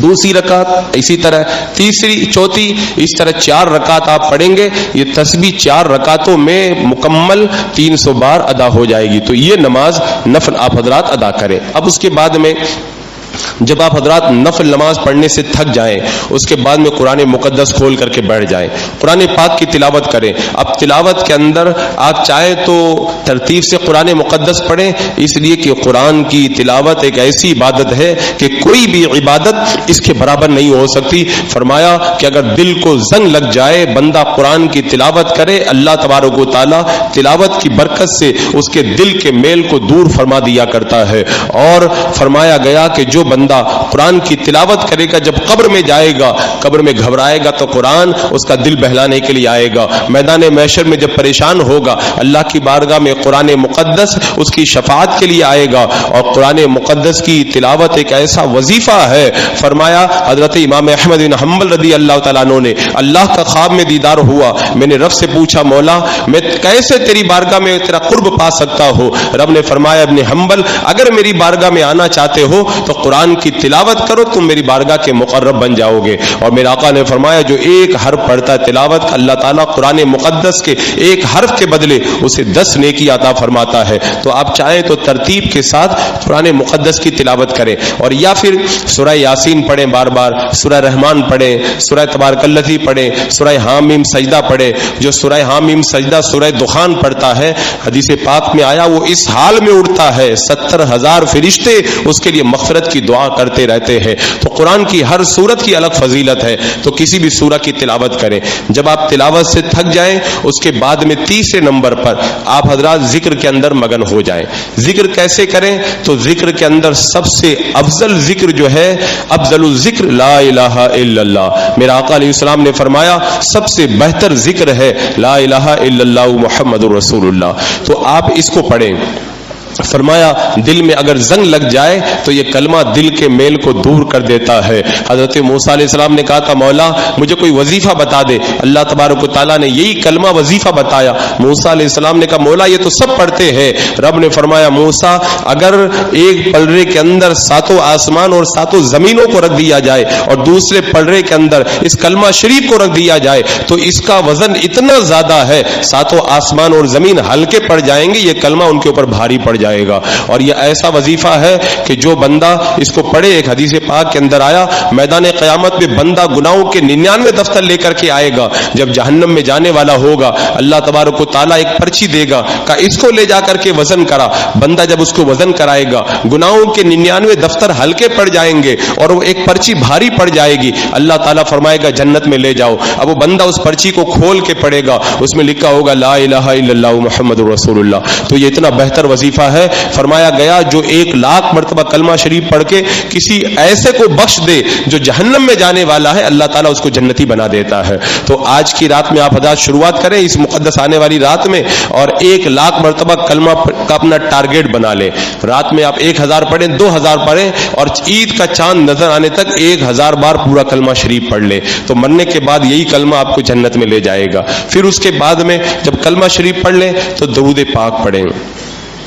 دوسری رکعت اسی طرح، تیسری چوتھی اس طرح 4 رکعت آپ پڑھیں گے. یہ تسبیح 4 رکعتوں میں مکمل 300 بار ادا ہو جائے گی. تو یہ نماز نفل آپ حضرات ادا کریں. اب اس کے بعد میں جب آپ حضرات نفل نماز پڑھنے سے تھک جائیں اس کے بعد میں قرآن مقدس کھول کر کے بیٹھ جائیں, قرآن پاک کی تلاوت کریں. اب تلاوت کے اندر آپ چاہیں تو ترتیب سے قرآن مقدس پڑھیں, اس لیے کہ قرآن کی تلاوت ایک ایسی عبادت ہے کہ کوئی بھی عبادت اس کے برابر نہیں ہو سکتی. فرمایا کہ اگر دل کو زنگ لگ جائے, بندہ قرآن کی تلاوت کرے, اللہ تبارک و تعالیٰ تلاوت کی برکت سے اس کے دل کے میل کو دور فرما دیا کرتا ہے. اور فرمایا گیا کہ جو بندہ قرآن کی تلاوت کرے گا, جب قبر میں جائے گا, قبر میں گھبرائے گا تو قرآن اس کا دل بہلانے کے لیے آئے گا. میدان محشر میں جب پریشان ہوگا, اللہ کی بارگاہ میں قرآن مقدس اس کی شفاعت کے لیے آئے گا. اور قرآن مقدس کی تلاوت ایک ایسا وظیفہ ہے. فرمایا حضرت امام احمد بن حنبل رضی اللہ تعالیٰ عنہ نے, اللہ کا خواب میں دیدار ہوا, میں نے رب سے پوچھا مولا میں کیسے تیری بارگاہ میں تیرا قرب پا سکتا ہوں؟ رب نے فرمایا ابن حنبل اگر میری بارگاہ میں آنا چاہتے ہو تو قرآن کی تلاوت کرو, تم میری بارگاہ کے مقرب بن جاؤ گے. اور میرے آقا نے فرمایا جو ایک حرف پڑھتا ہے تلاوت, اللہ تعالیٰ قرآن مقدس کے ایک حرف کے بدلے اسے 10 نیکی عطا فرماتا ہے. تو آپ چاہیں تو ترتیب کے ساتھ قرآن مقدس کی تلاوت کریں, اور یا پھر سورہ یاسین پڑھیں بار بار, سورہ رحمان پڑھیں, سورہ تبارک الذی پڑھیں, سورہ حامیم سجدہ پڑھیں. جو سورہ حامیم سجدہ سورہ دخان پڑھتا ہے, حدیث پاک میں آیا وہ اس حال میں اڑتا ہے 70,000 فرشتے اس کے لیے مغفرت کی دعا کرتے رہتے ہیں. تو قرآن کی ہر سورت کی الگ فضیلت ہے, تو کسی بھی سورہ کی تلاوت کریں. جب آپ تلاوت سے تھک جائیں اس کے بعد میں تیسرے نمبر پر آپ حضرات ذکر کے اندر مگن ہو جائیں. ذکر کیسے کریں؟ تو ذکر کے اندر سب سے افضل ذکر جو ہے, افضل الذکر لا الہ الا اللہ. میرا آقا علیہ السلام نے فرمایا سب سے بہتر ذکر ہے لا الہ الا اللہ محمد رسول اللہ. تو آپ اس کو پڑھیں. فرمایا دل میں اگر زنگ لگ جائے تو یہ کلمہ دل کے میل کو دور کر دیتا ہے. حضرت موسیٰ علیہ السلام نے کہا تھا مولا مجھے کوئی وظیفہ بتا دے, اللہ تبارک و تعالیٰ نے یہی کلمہ وظیفہ بتایا. موسیٰ علیہ السلام نے کہا مولا یہ تو سب پڑھتے ہیں. رب نے فرمایا موسیٰ اگر ایک پلڑے کے اندر 7 آسمان اور 7 زمینوں کو رکھ دیا جائے اور دوسرے پلڑے کے اندر اس کلمہ شریف کو رکھ دیا جائے تو اس کا وزن اتنا زیادہ ہے 7 آسمان اور زمین ہلکے پڑ جائیں گے, یہ کلمہ ان کے اوپر بھاری پڑ جائے گا. اور یہ ایسا وظیفہ ہے کہ جو بندہ اس کو پڑھے, ایک حدیث پاک کے اندر آیا میدان قیامت میں بندہ گناہوں کے 99 دفتر لے کر کے آئے گا. جب جہنم میں جانے والا ہوگا اللہ تبارک و تعالیٰ ایک پرچی دے گا کہ اس کو لے جا کر کے وزن کرا. بندہ جب اس کو وزن کرائے گا گناہوں کے 99 دفتر ہلکے پڑ جائیں گے اور وہ ایک پرچی بھاری پڑ جائے گی. اللہ تعالیٰ فرمائے گا جنت میں لے جاؤ. اب وہ بندہ اس پرچی کو کھول کے پڑھے گا, اس میں لکھا ہوگا لا الہ الا اللہ محمد رسول اللہ. تو یہ اتنا بہتر وظیفہ ہے. فرمایا گیا جو 1,00,000 مرتبہ کلمہ شریف پڑھ کے کسی ایسے کو بخش دے جو جہنم میں جانے والا ہے, اللہ تعالیٰ اس کو جنتی بنا دیتا ہے. تو آج کی رات میں آپ حضرات شروعات کریں اس مقدس آنے والی رات میں, اور 1,00,000 مرتبہ کلمہ کا اپنا ٹارگیٹ بنا لیں. رات میں آپ 1,000 پڑھیں, 2,000 پڑھیں, اور عید کا چاند نظر آنے تک 1,000 بار پورا کلمہ شریف پڑھ لیں. تو مرنے کے بعد یہی کلمہ آپ کو جنت میں لے جائے گا. پھر اس کے بعد میں جب کلمہ شریف پڑھ لیں تو درود پاک پڑھیں.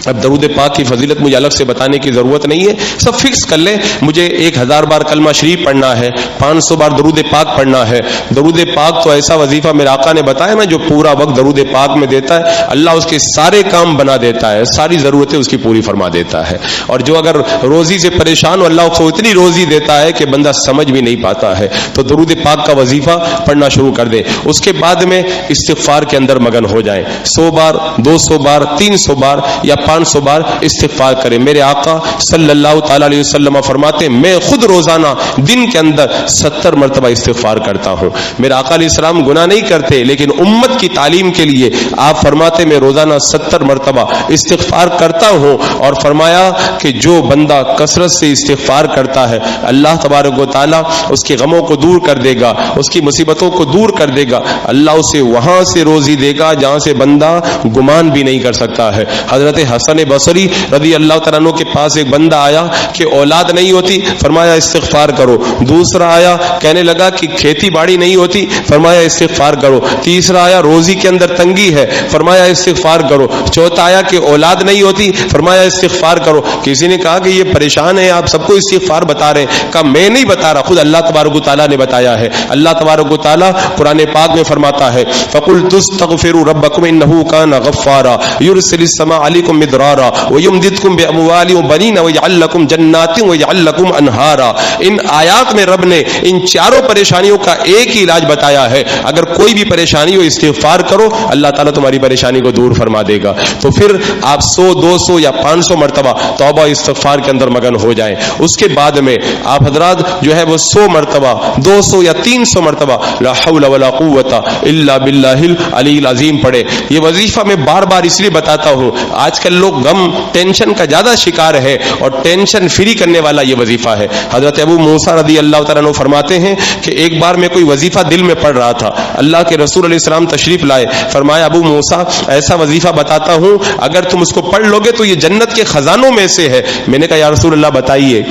اب درود پاک کی فضیلت مجھے الگ سے بتانے کی ضرورت نہیں ہے, سب فکس کر لیں. مجھے 1,000 بار کلمہ شریف پڑھنا ہے, 500 بار درود پاک پڑھنا ہے. درود پاک تو ایسا وظیفہ میرے آقا نے بتایا نا, جو پورا وقت درود پاک میں دیتا ہے اللہ اس کے سارے کام بنا دیتا ہے, ساری ضرورتیں اس کی پوری فرما دیتا ہے. اور جو اگر روزی سے پریشان ہو اللہ اس کو اتنی روزی دیتا ہے کہ بندہ سمجھ بھی نہیں پاتا ہے. تو درود پاک کا وظیفہ پڑھنا شروع کر دیں. اس کے بعد میں استغفار کے اندر مگن ہو جائیں. 100 بار, 200 بار, 300 بار یا 500 بار استغفار کریں. میرے آقا صلی اللہ تعالی علیہ وسلم فرماتے ہیں میں خود روزانہ دن کے اندر 70 مرتبہ استغفار کرتا ہوں. میرے آقا علیہ السلام گناہ نہیں کرتے, لیکن امت کی تعلیم کے لیے آپ فرماتے میں روزانہ 70 مرتبہ استغفار کرتا ہوں. اور فرمایا کہ جو بندہ کثرت سے استغفار کرتا ہے اللہ تبارک و تعالیٰ اس کے غموں کو دور کر دے گا, اس کی مصیبتوں کو دور کر دے گا. اللہ اسے وہاں سے روزی دے گا جہاں سے بندہ گمان بھی نہیں کر سکتا ہے. حضرت حسن بصری رضی اللہ تعالیٰ عنہ کے پاس ایک بندہ آیا کہ اولاد نہیں ہوتی، فرمایا استغفار کرو۔ دوسرا آیا کہنے لگا کہ کھیتی باڑی نہیں ہوتی، فرمایا استغفار کرو۔ تیسرا آیا روزی کے اندر تنگی ہے، فرمایا استغفار کرو۔ چوتھا آیا کہ اولاد نہیں ہوتی، فرمایا استغفار کرو۔ کسی نے کہا کہ یہ پریشان ہے، آپ سب کو استغفار بتا رہے ہیں۔ کہا میں نہیں بتا رہا، خود اللہ تبارک و تعالیٰ نے بتایا ہے۔ اللہ تبارک و تعالیٰ قرآن پاک میں فرماتا ہے فَقُلْتُ اسْتَغْفِرُوا رَبَّكُمْ إِنَّهُ كَانَ غَفَّارًا يُرْسِلِ السَّمَاءَ عَلَيْكُمْ مِدْرَارًا وَيُمْدِدْكُمْ بِأَمْوَالٍ وَبَنِينَ وَيَجْعَلْ لَكُمْ جَنَّاتٍ وَيَجْعَلْ لَكُمْ أَنْهَارًا۔ ان آیات میں رب نے ان چاروں پریشانیوں کا ایک ہی علاج بتایا ہے، اگر کوئی بھی پریشانی ہو استغفار کرو، اللہ تعالیٰ تمہاری پریشانی کو دور فرما دے گا۔ تو پھر آپ 100 200 یا 500 مرتبہ توبہ استغفار کے اندر مگن ہو جائیں۔ اس کے بعد میں آپ حضرات جو ہے وہ 100 مرتبہ 200 یا 300 مرتبہ لا حول ولا قوت الا باللہ العلی العظیم پڑھے۔ یہ وظیفہ میں بار بار اس لیے بتاتا ہوں، آج کل لوگ غم ٹینشن کا زیادہ شکار ہے، اور ٹینشن فری کرنے والا یہ وظیفہ ہے۔ حضرت ابو موسیٰ رضی اللہ تعالیٰ عنہ فرماتے ہیں کہ ایک بار میں کوئی وظیفہ دل میں پڑھ رہا تھا، اللہ کے رسول علیہ السلام تشریف لائے، فرمایا ابو موسیٰ ایسا وظیفہ بتاتا ہوں، اگر تم اس کو پڑھ لو گے تو یہ جنت کے خزانوں میں سے ہے۔ میں نے کہا یا رسول اللہ بتائیے،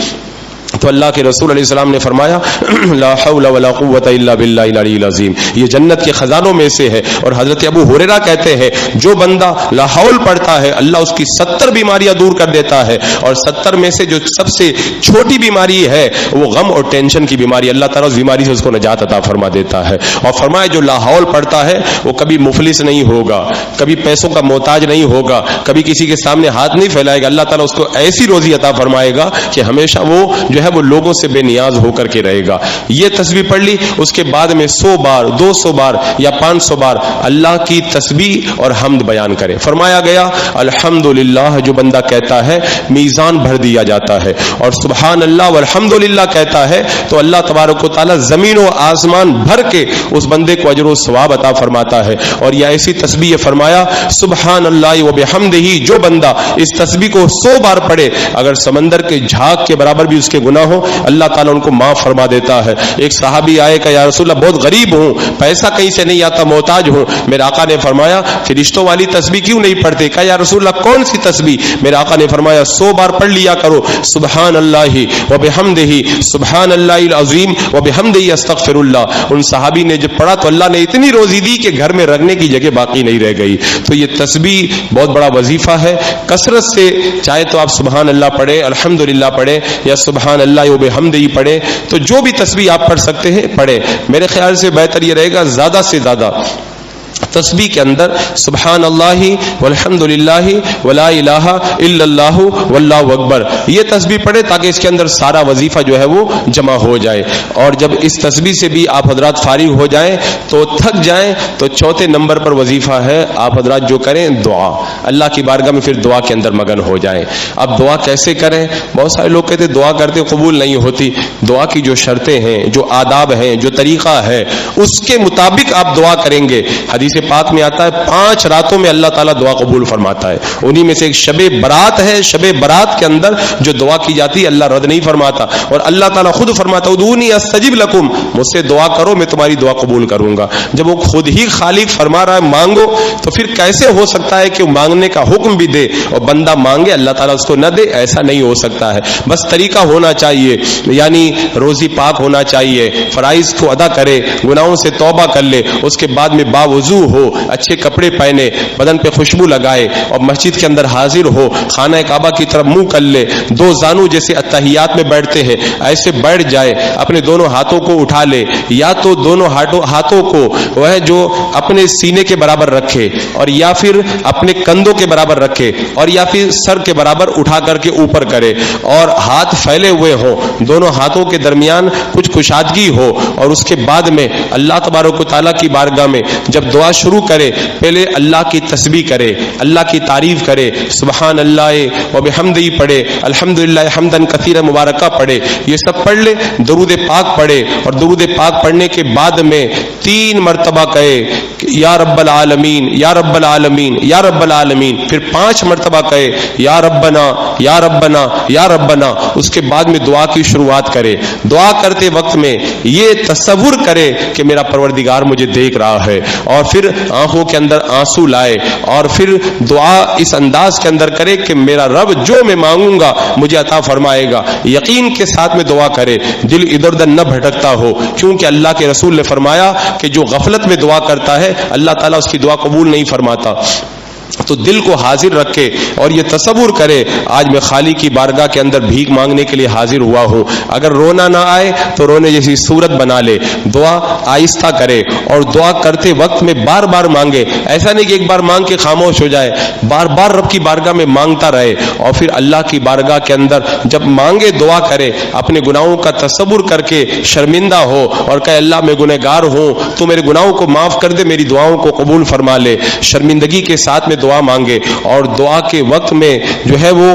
تو اللہ کے رسول علیہ السلام نے فرمایا لا حول ولا قوت الا باللہ العلی العظیم، یہ جنت کے خزانوں میں سے ہے۔ اور حضرت ابو ہریرہ کہتے ہیں جو بندہ لا حول پڑھتا ہے اللہ اس کی 70 بیماریاں دور کر دیتا ہے، اور 70 میں سے جو سب سے چھوٹی بیماری ہے وہ غم اور ٹینشن کی بیماری، اللہ تعالیٰ اس بیماری سے اس کو نجات عطا فرما دیتا ہے۔ اور فرمایا جو لا حول پڑھتا ہے وہ کبھی مفلس نہیں ہوگا، کبھی پیسوں کا محتاج نہیں ہوگا، کبھی کسی کے سامنے ہاتھ نہیں پھیلائے گا، اللہ تعالیٰ اس کو ایسی روزی عطا فرمائے گا کہ ہمیشہ وہ جو ہے وہ لوگوں سے بے نیاز ہو کر کے رہے گا۔ یہ تسبیح پڑھ لی، اس کے بعد میں 100 بار 200 بار یا 500 بار اللہ کی تسبیح اور حمد بیان کرے۔ فرمایا گیا الحمدللہ جو بندہ کہتا ہے میزان بھر دیا جاتا ہے، اور سبحان اللہ والحمدللہ کہتا ہے تو اللہ تبارک و تعالی زمین و آسمان بھر کے اس بندے کو اجر و ثواب عطا فرماتا ہے۔ اور یہ ایسی تسبیح فرمایا سبحان اللہ وبحمدہ، جو بندہ اس تسبیح کو 100 بار پڑھے اگر سمندر کے جھاگ کے برابر بھی اس کے گناہ ہو اللہ تعالیٰ ان کو معاف فرما دیتا ہے۔ ایک صحابی آئے کہ یا رسول اللہ بہت غریب ہوں، پیسہ کہیں سے نہیں آتا، محتاج ہوں۔ میرے آقا نے فرمایا فرشتوں والی تسبیح کیوں نہیں پڑھتے؟ کہا یا رسول اللہ کون سی تسبیح؟ میرے آقا نے فرمایا 100 بار پڑھ لیا کرو سبحان اللہ وبحمدہ، سبحان اللہ العظیم وبحمدہ استغفر اللہ۔ ان صحابی نے جب پڑھا تو اللہ نے اتنی روزی دی کہ گھر میں رکھنے کی جگہ باقی نہیں رہ گئی۔ تو یہ تسبیح بہت بڑا وظیفہ ہے، کثرت سے چاہے تو آپ سبحان اللہ پڑھیں، الحمدللہ پڑھیں، یا سبحان اللہ وبحمدہ پڑھیں، تو جو بھی تسبیح آپ پڑھ سکتے ہیں پڑھیں۔ میرے خیال سے بہتر یہ رہے گا زیادہ سے زیادہ تسبیح کے اندر سبحان اللہ والحمدللہ ولا الہ الا اللہ واللہ اکبر یہ تسبیح پڑھے تاکہ اس کے اندر سارا وظیفہ جو ہے وہ جمع ہو جائے۔ اور جب اس تسبیح سے بھی آپ حضرات فارغ ہو جائیں تو تھک جائیں تو چوتھے نمبر پر وظیفہ ہے آپ حضرات جو کریں دعا، اللہ کی بارگاہ میں پھر دعا کے اندر مگن ہو جائیں۔ اب دعا کیسے کریں؟ بہت سارے لوگ کہتے ہیں دعا کرتے قبول نہیں ہوتی۔ دعا کی جو شرطیں ہیں، جو آداب ہیں، جو طریقہ ہے اس کے مطابق آپ دعا کریں گے۔ حدیث پاک میں آتا ہے 5 راتوں میں اللہ تعالیٰ دعا قبول فرماتا ہے، انہی میں سے ایک شب برات ہے۔ شب برات کے اندر جو دعا کی جاتی ہے اللہ رد نہیں فرماتا، اور اللہ تعالیٰ خود فرماتا ادعونی استجب لکم، مجھ سے دعا کرو میں تمہاری دعا قبول کروں گا۔ جب وہ خود ہی خالق فرما رہا ہے مانگو تو پھر کیسے ہو سکتا ہے کہ وہ مانگنے کا حکم بھی دے اور بندہ مانگے اللہ تعالیٰ اس کو نہ دے؟ ایسا نہیں ہو سکتا ہے۔ بس طریقہ ہونا چاہیے، یعنی روزی پاک ہونا چاہیے، فرائض کو ادا کرے، گناہوں سے توبہ کر لے، اس کے بعد میں باوضو ہو، اچھے کپڑے پہنے، بدن پہ خوشبو لگائے اور مسجد کے اندر حاضر ہو، خانہ کعبہ کی طرف منہ کر لے، 2 زانو جیسے اتحیات میں بیٹھتے ہیں ایسے بیٹھ جائے، اپنے دونوں ہاتھوں کو اٹھا لے، یا تو دونوں ہاتھوں کو وہ ہے جو اپنے سینے کے برابر رکھے، اور یا پھر اپنے کندھوں کے برابر رکھے، اور یا پھر سر کے برابر اٹھا کر کے اوپر کرے، اور ہاتھ پھیلے ہوئے ہوں، دونوں ہاتھوں کے درمیان کچھ کشادگی ہو، اور اس کے بعد میں اللہ تبارک و تعالیٰ کی بارگاہ میں جب دعا شروع کرے پہلے اللہ کی تسبیح کرے، اللہ کی تعریف کرے، سبحان اللہ وبحمدہ پڑھے، الحمدللہ حمدن کثیرا مبارکہ پڑھے، یہ سب پڑھ لے، درود پاک پڑھے، اور درود پاک پڑھنے کے بعد میں 3 مرتبہ کہے یا رب العالمین یا رب العالمین یا رب العالمین، پھر 5 مرتبہ کہے یا ربنا یا ربنا یا ربنا، اس کے بعد میں دعا کی شروعات کرے. دعا کرتے وقت میں یہ تصور کرے کہ میرا پروردگار مجھے دیکھ رہا ہے، اور پھر آنکھوں کے اندر آنسو لائے، اور پھر دعا اس انداز کے اندر کرے کہ میرا رب جو میں مانگوں گا مجھے عطا فرمائے گا. یقین کے ساتھ میں دعا کرے، دل ادھر ادھر نہ بھٹکتا ہو، کیونکہ اللہ کے رسول نے فرمایا کہ جو غفلت میں دعا کرتا ہے اللہ تعالیٰ اس کی دعا قبول نہیں فرماتا. تو دل کو حاضر رکھے اور یہ تصور کرے آج میں خالی کی بارگاہ کے اندر بھیک مانگنے کے لیے حاضر ہوا ہوں. اگر رونا نہ آئے تو رونے جیسی صورت بنا لے، دعا آہستہ کرے اور دعا کرتے وقت میں بار بار مانگے. ایسا نہیں کہ ایک بار مانگ کے خاموش ہو جائے، بار بار رب کی بارگاہ میں مانگتا رہے. اور پھر اللہ کی بارگاہ کے اندر جب مانگے دعا کرے، اپنے گناہوں کا تصور کر کے شرمندہ ہو اور کہے اللہ میں گنہگار ہوں، تو میرے گناہوں کو معاف کر دے، میری دعاؤں کو قبول فرما لے. شرمندگی کے ساتھ میں دعا مانگے، اور دعا کے وقت میں جو ہے وہ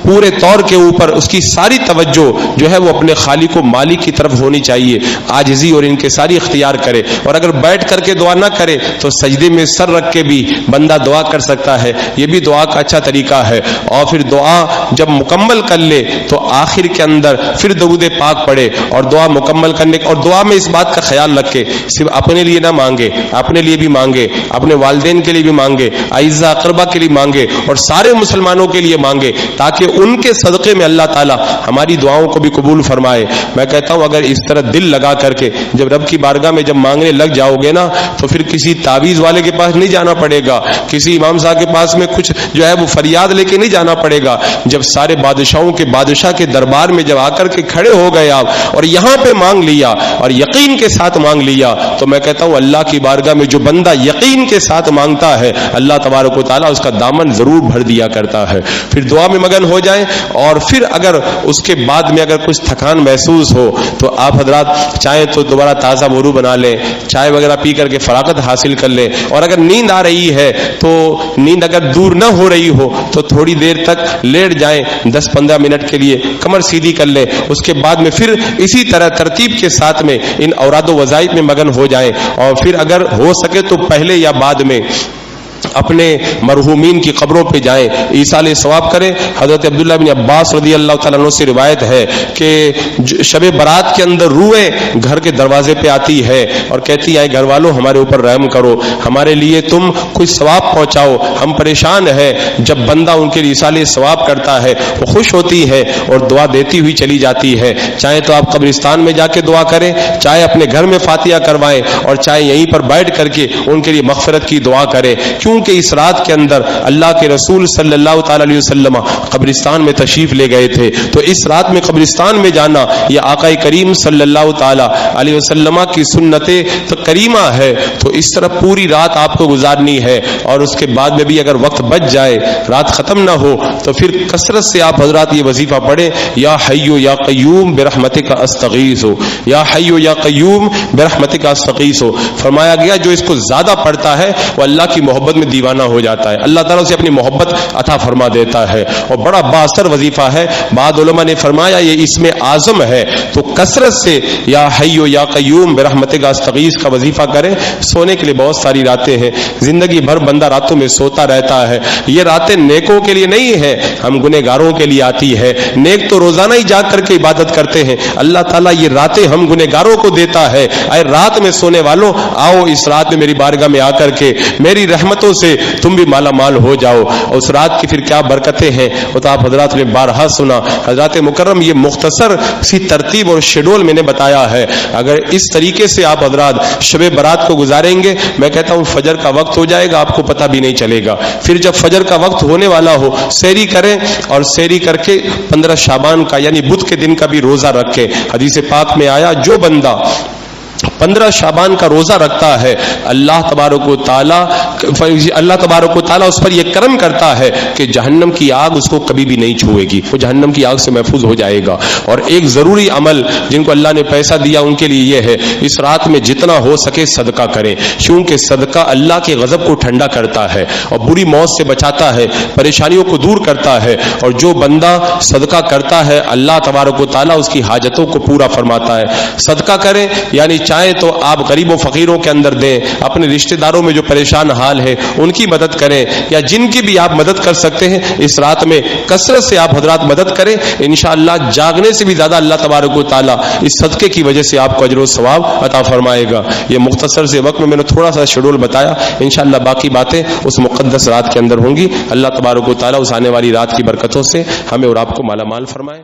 پورے طور کے اوپر اس کی ساری توجہ جو ہے وہ اپنے خالق و مالک کی طرف ہونی چاہیے. عاجزی اور انکساری اختیار کرے، اور اگر بیٹھ کر کے دعا نہ کرے تو سجدے میں سر رکھ کے بھی بندہ دعا کر سکتا ہے، یہ بھی دعا کا اچھا طریقہ ہے. اور پھر دعا جب مکمل کر لے تو آخر کے اندر پھر درود پاک پڑھے، اور دعا مکمل کرنے اور دعا میں اس بات کا خیال رکھے صرف اپنے لیے نہ مانگے، اپنے لیے بھی مانگے، اپنے والدین کے لیے بھی مانگے، اعزا اقربا کے لیے مانگے، اور سارے مسلمانوں کے لیے مانگے، تاکہ ان کے صدقے میں اللہ تعالی ہماری دعاؤں کو بھی قبول فرمائے. میں کہتا ہوں اگر اس طرح دل لگا کر کے جب رب کی بارگاہ میں جب مانگنے لگ جاؤ گے نا، تو پھر کسی تعویذ والے کے پاس نہیں جانا پڑے گا، کسی امام صاحب کے پاس میں کچھ جو ہے وہ فریاد لے کے نہیں جانا پڑے گا. جب سارے بادشاہوں کے بادشاہ کے دربار میں جب آ کر کے کھڑے ہو گئے آپ اور یہاں پہ مانگ لیا اور یقین کے ساتھ مانگ لیا، تو میں کہتا ہوں اللہ کی بارگاہ میں جو بندہ یقین کے ساتھ مانگتا ہے اللہ تبارک و تعالیٰ اس کا دامن ضرور بھر دیا کرتا ہے. پھر دعا میں مگن ہو جائیں، اور پھر اگر اس کے بعد میں اگر کچھ تھکان محسوس ہو تو آپ حضرات چاہیں تو دوبارہ تازہ وضو بنا لیں، چائے وغیرہ پی کر کے فراغت حاصل کر لیں. اور اگر نیند آ رہی ہے تو نیند اگر دور نہ ہو رہی ہو تو تھوڑی دیر تک لیٹ جائیں، 10-15 منٹ کے لیے کمر سیدھی کر لیں. اس کے بعد میں پھر اسی طرح ترتیب کے ساتھ میں ان اوراد و وظائف میں مگن ہو جائیں. اور پھر اگر ہو سکے تو پہلے یا بعد میں اپنے مرحومین کی قبروں پہ جائیں، ایصال ثواب کریں. حضرت عبداللہ بن عباس رضی اللہ تعالیٰ عنہ سے روایت ہے کہ شب برات کے اندر روحیں گھر کے دروازے پہ آتی ہے اور کہتی ہے گھر والوں ہمارے اوپر رحم کرو، ہمارے لیے تم کوئی ثواب پہنچاؤ، ہم پریشان ہیں. جب بندہ ان کے لیے ایصال ثواب کرتا ہے وہ خوش ہوتی ہے اور دعا دیتی ہوئی چلی جاتی ہے. چاہے تو آپ قبرستان میں جا کے دعا کریں، چاہے اپنے گھر میں فاتحہ کروائیں، اور چاہے یہیں پر بیٹھ کر کے ان کے لیے مغفرت کی دعا کریں. کیونکہ اس رات کے اندر اللہ کے رسول صلی اللہ تعالی علیہ وسلم قبرستان میں تشریف لے گئے تھے. تو اس رات میں قبرستان میں جانا یہ آقا کریم صلی اللہ تعالی علیہ وسلم کی سنت کریمہ ہے. تو اس طرح پوری رات آپ کو گزارنی ہے، اور اس کے بعد میں بھی اگر وقت بچ جائے، رات ختم نہ ہو، تو پھر کثرت سے آپ حضرات یہ وظیفہ پڑھیں، یا حی یا قیوم برحمتک استغیث، یا حی یا قیوم برحمتک استغیث. فرمایا گیا جو اس کو زیادہ پڑھتا ہے وہ اللہ کی محبت میں دیوانہ ہو جاتا ہے، اللہ تعالیٰ اسے اپنی محبت عطا فرما دیتا ہے، اور بڑا بااثر وظیفہ ہے. بعض علماء نے فرمایا یہ اسم اعظم ہے. تو کثرت سے یا حی یا قیوم برحمتک استغیث کا وظیفہ کریں. سونے کے لیے بہت ساری راتیں ہیں، زندگی بھر بندہ راتوں میں سوتا رہتا ہے. یہ راتیں نیکوں کے لیے نہیں ہے، ہم گنہگاروں کے لیے آتی ہے. نیک تو روزانہ ہی جاگ کر کے عبادت کرتے ہیں، اللہ تعالیٰ یہ راتیں ہم گنہگاروں کو دیتا ہے. اے رات میں سونے والوں، آؤ اس رات میں میری بارگاہ میں آ کر کے میری رحمتوں سے تم بھی مالا مال ہو جاؤ. اس رات کی پھر کیا برکتیں ہیں وہ تو آپ حضرات نے بارہا سنا. حضرات مکرم یہ مختصر سی ترتیب اور شیڈول میں نے بتایا ہے. اگر اس طریقے سے آپ حضرات شب برات کو گزاریں گے، میں کہتا ہوں فجر کا وقت ہو جائے گا، آپ کو پتہ بھی نہیں چلے گا. پھر جب فجر کا وقت ہونے والا ہو سحری کریں، اور سحری کر کے 15 شعبان کا یعنی بدھ کے دن کا بھی روزہ رکھیں. حدیث پاک میں آیا جو بندہ 15 شعبان کا روزہ رکھتا ہے اللہ تبارک و تعالیٰ اس پر یہ کرم کرتا ہے کہ جہنم کی آگ اس کو کبھی بھی نہیں چھوئے گی، وہ جہنم کی آگ سے محفوظ ہو جائے گا. اور ایک ضروری عمل جن کو اللہ نے پیسہ دیا ان کے لیے یہ ہے، اس رات میں جتنا ہو سکے صدقہ کریں، کیونکہ صدقہ اللہ کے غضب کو ٹھنڈا کرتا ہے اور بری موت سے بچاتا ہے، پریشانیوں کو دور کرتا ہے. اور جو بندہ صدقہ کرتا ہے اللہ تبارک و تعالیٰ اس کی حاجتوں کو پورا فرماتا ہے. صدقہ کریں، یعنی چاہے چاہیں تو آپ غریب و فقیروں کے اندر دیں، اپنے رشتہ داروں میں جو پریشان حال ہے ان کی مدد کریں، یا جن کی بھی آپ مدد کر سکتے ہیں اس رات میں کثرت سے آپ حضرات مدد کریں. انشاءاللہ جاگنے سے بھی زیادہ اللہ تبارک و تعالیٰ اس صدقے کی وجہ سے آپ کو اجر و ثواب عطا فرمائے گا. یہ مختصر سے وقت میں نے تھوڑا سا شیڈول بتایا، انشاءاللہ باقی باتیں اس مقدس رات کے اندر ہوں گی. اللہ تبارک و تعالیٰ اس آنے والی رات کی برکتوں سے ہمیں اور آپ کو مالا مال فرمائے.